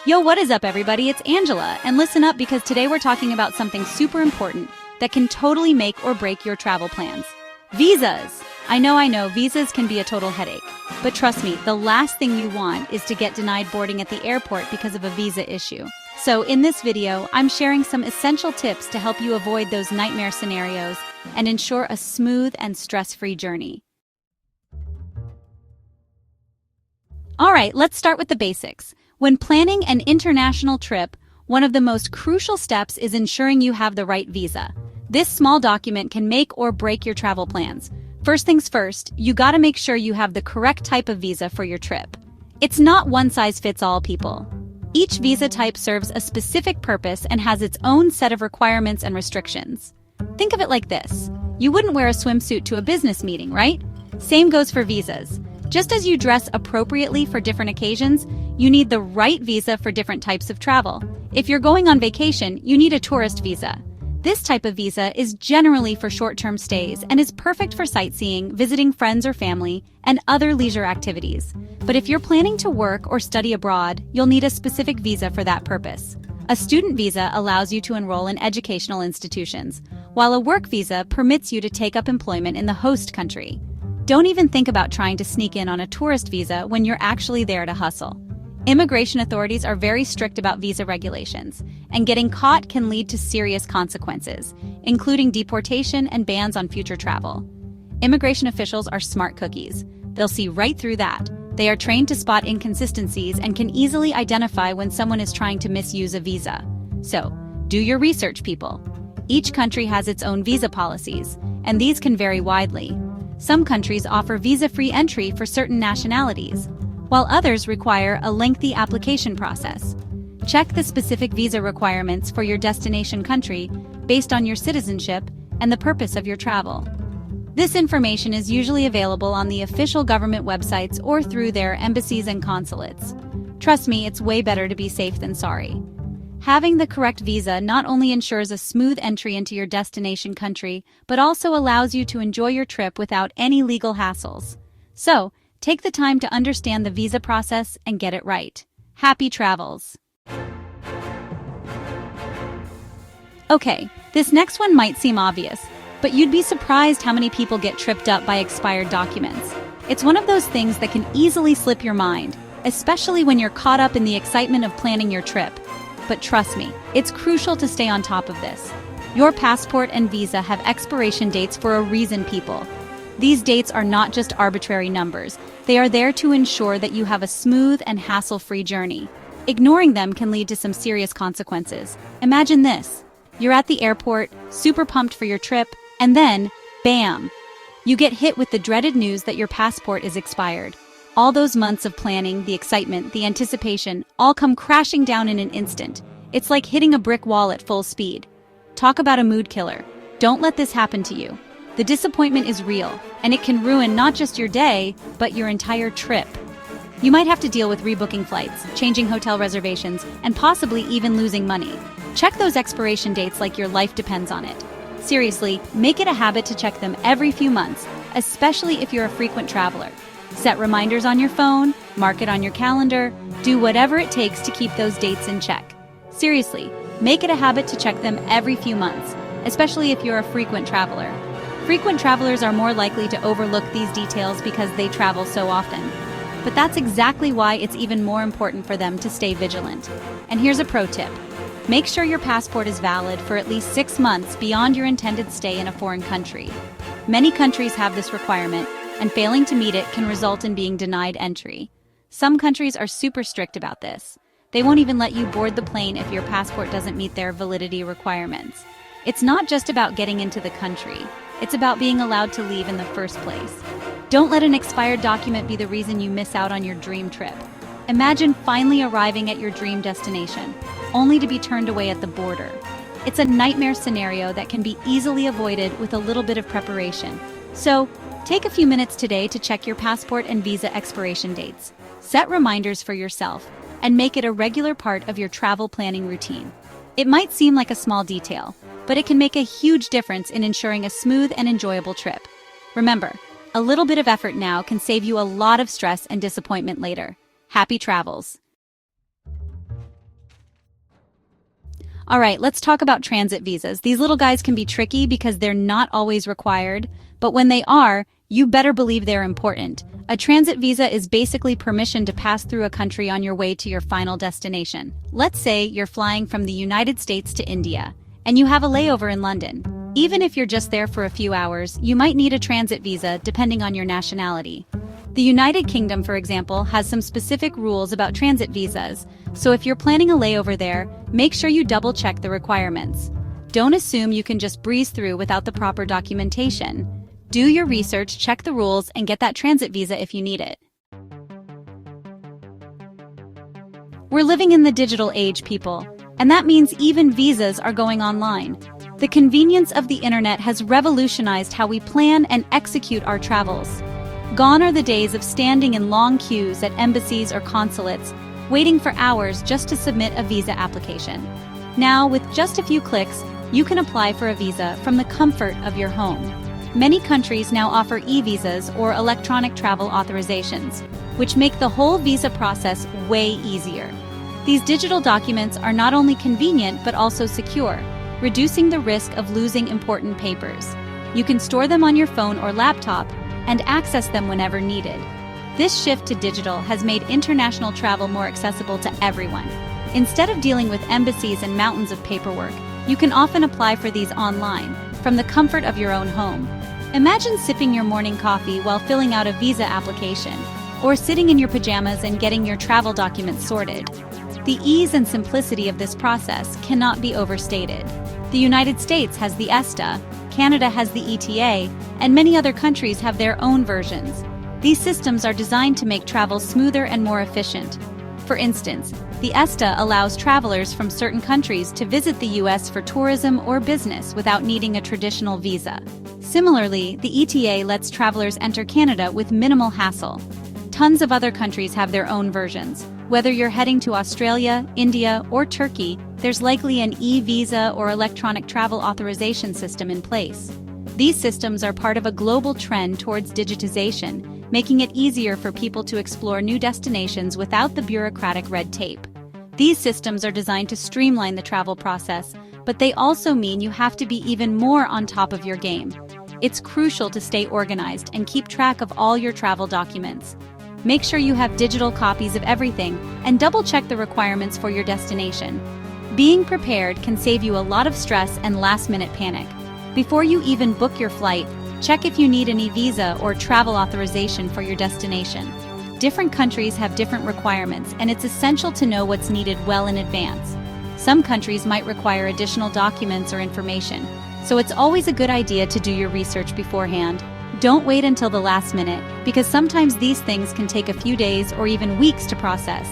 Yo, what is up, everybody? It's Angela, and listen up because today we're talking about something super important that can totally make or break your travel plans. Visas! I know, visas can be a total headache. But trust me, the last thing you want is to get denied boarding at the airport because of a visa issue. So in this video, I'm sharing some essential tips to help you avoid those nightmare scenarios and ensure a smooth and stress-free journey. All right, let's start with the basics. When planning an international trip, one of the most crucial steps is ensuring you have the right visa. This small document can make or break your travel plans. First things first, you gotta make sure you have the correct type of visa for your trip. It's not one size fits all, people. Each visa type serves a specific purpose and has its own set of requirements and restrictions. Think of it like this. You wouldn't wear a swimsuit to a business meeting, right? Same goes for visas. Just as you dress appropriately for different occasions, you need the right visa for different types of travel. If you're going on vacation, you need a tourist visa. This type of visa is generally for short-term stays and is perfect for sightseeing, visiting friends or family, and other leisure activities. But if you're planning to work or study abroad, you'll need a specific visa for that purpose. A student visa allows you to enroll in educational institutions, while a work visa permits you to take up employment in the host country. Don't even think about trying to sneak in on a tourist visa when you're actually there to hustle. Immigration authorities are very strict about visa regulations, and getting caught can lead to serious consequences, including deportation and bans on future travel. Immigration officials are smart cookies. They'll see right through that. They are trained to spot inconsistencies and can easily identify when someone is trying to misuse a visa. So, do your research, people. Each country has its own visa policies, and these can vary widely. Some countries offer visa-free entry for certain nationalities, while others require a lengthy application process. Check the specific visa requirements for your destination country based on your citizenship and the purpose of your travel. This information is usually available on the official government websites or through their embassies and consulates. Trust me, it's way better to be safe than sorry. Having the correct visa not only ensures a smooth entry into your destination country, but also allows you to enjoy your trip without any legal hassles. So, take the time to understand the visa process and get it right. Happy travels! Okay, this next one might seem obvious, but you'd be surprised how many people get tripped up by expired documents. It's one of those things that can easily slip your mind, especially when you're caught up in the excitement of planning your trip. But trust me, it's crucial to stay on top of this. Your passport and visa have expiration dates for a reason, people. These dates are not just arbitrary numbers. They are there to ensure that you have a smooth and hassle-free journey. Ignoring them can lead to some serious consequences. Imagine this. You're at the airport, super pumped for your trip, and then, bam! You get hit with the dreaded news that your passport is expired. All those months of planning, the excitement, the anticipation, all come crashing down in an instant. It's like hitting a brick wall at full speed. Talk about a mood killer. Don't let this happen to you. The disappointment is real, and it can ruin not just your day, but your entire trip. You might have to deal with rebooking flights, changing hotel reservations, and possibly even losing money. Check those expiration dates like your life depends on it. Seriously, make it a habit to check them every few months, especially if you're a frequent traveler. Set reminders on your phone, mark it on your calendar, do whatever it takes to keep those dates in check. Seriously, make it a habit to check them every few months, especially if you're a frequent traveler. Frequent travelers are more likely to overlook these details because they travel so often. But that's exactly why it's even more important for them to stay vigilant. And here's a pro tip. Make sure your passport is valid for at least 6 months beyond your intended stay in a foreign country. Many countries have this requirement, and failing to meet it can result in being denied entry. Some countries are super strict about this. They won't even let you board the plane if your passport doesn't meet their validity requirements. It's not just about getting into the country. It's about being allowed to leave in the first place. Don't let an expired document be the reason you miss out on your dream trip. Imagine finally arriving at your dream destination, only to be turned away at the border. It's a nightmare scenario that can be easily avoided with a little bit of preparation. So, take a few minutes today to check your passport and visa expiration dates. Set reminders for yourself, and make it a regular part of your travel planning routine. It might seem like a small detail, but it can make a huge difference in ensuring a smooth and enjoyable trip. Remember, a little bit of effort now can save you a lot of stress and disappointment later. Happy travels! All right, let's talk about transit visas. These little guys can be tricky because they're not always required, but when they are, you better believe they're important. A transit visa is basically permission to pass through a country on your way to your final destination. Let's say you're flying from the United States to India, and you have a layover in London. Even if you're just there for a few hours, you might need a transit visa depending on your nationality. The United Kingdom, for example, has some specific rules about transit visas, so if you're planning a layover there, make sure you double-check the requirements. Don't assume you can just breeze through without the proper documentation. Do your research, check the rules, and get that transit visa if you need it. We're living in the digital age, people, and that means even visas are going online. The convenience of the internet has revolutionized how we plan and execute our travels. Gone are the days of standing in long queues at embassies or consulates, waiting for hours just to submit a visa application. Now, with just a few clicks, you can apply for a visa from the comfort of your home. Many countries now offer e-visas or electronic travel authorizations, which make the whole visa process way easier. These digital documents are not only convenient but also secure, reducing the risk of losing important papers. You can store them on your phone or laptop and access them whenever needed. This shift to digital has made international travel more accessible to everyone. Instead of dealing with embassies and mountains of paperwork, you can often apply for these online, from the comfort of your own home. Imagine sipping your morning coffee while filling out a visa application, or sitting in your pajamas and getting your travel documents sorted. The ease and simplicity of this process cannot be overstated. The United States has the ESTA, Canada has the ETA, and many other countries have their own versions. These systems are designed to make travel smoother and more efficient. For instance, the ESTA allows travelers from certain countries to visit the US for tourism or business without needing a traditional visa. Similarly, the ETA lets travelers enter Canada with minimal hassle. Tons of other countries have their own versions. Whether you're heading to Australia, India, or Turkey, there's likely an e-visa or electronic travel authorization system in place. These systems are part of a global trend towards digitization, making it easier for people to explore new destinations without the bureaucratic red tape. These systems are designed to streamline the travel process, but they also mean you have to be even more on top of your game. It's crucial to stay organized and keep track of all your travel documents. Make sure you have digital copies of everything and double-check the requirements for your destination. Being prepared can save you a lot of stress and last-minute panic. Before you even book your flight, check if you need an e-visa or travel authorization for your destination. Different countries have different requirements, and it's essential to know what's needed well in advance. Some countries might require additional documents or information, so it's always a good idea to do your research beforehand. Don't wait until the last minute, because sometimes these things can take a few days or even weeks to process.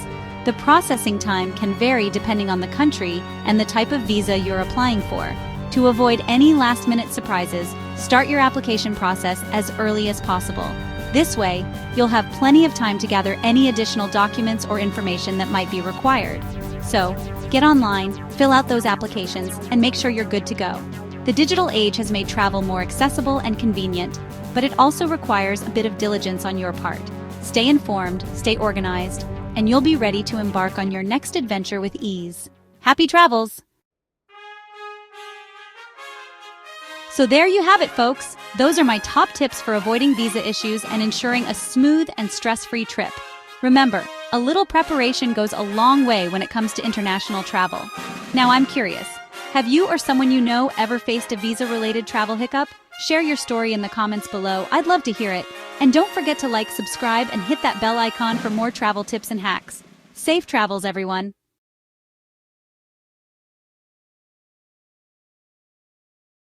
The processing time can vary depending on the country and the type of visa you're applying for. To avoid any last-minute surprises, start your application process as early as possible. This way, you'll have plenty of time to gather any additional documents or information that might be required. So, get online, fill out those applications, and make sure you're good to go. The digital age has made travel more accessible and convenient, but it also requires a bit of diligence on your part. Stay informed, stay organized, and you'll be ready to embark on your next adventure with ease. Happy travels! So there you have it, folks. Those are my top tips for avoiding visa issues and ensuring a smooth and stress-free trip. Remember, a little preparation goes a long way when it comes to international travel. Now I'm curious, have you or someone you know ever faced a visa-related travel hiccup? Share your story in the comments below. I'd love to hear it. And don't forget to like, subscribe, and hit that bell icon for more travel tips and hacks. Safe travels, everyone.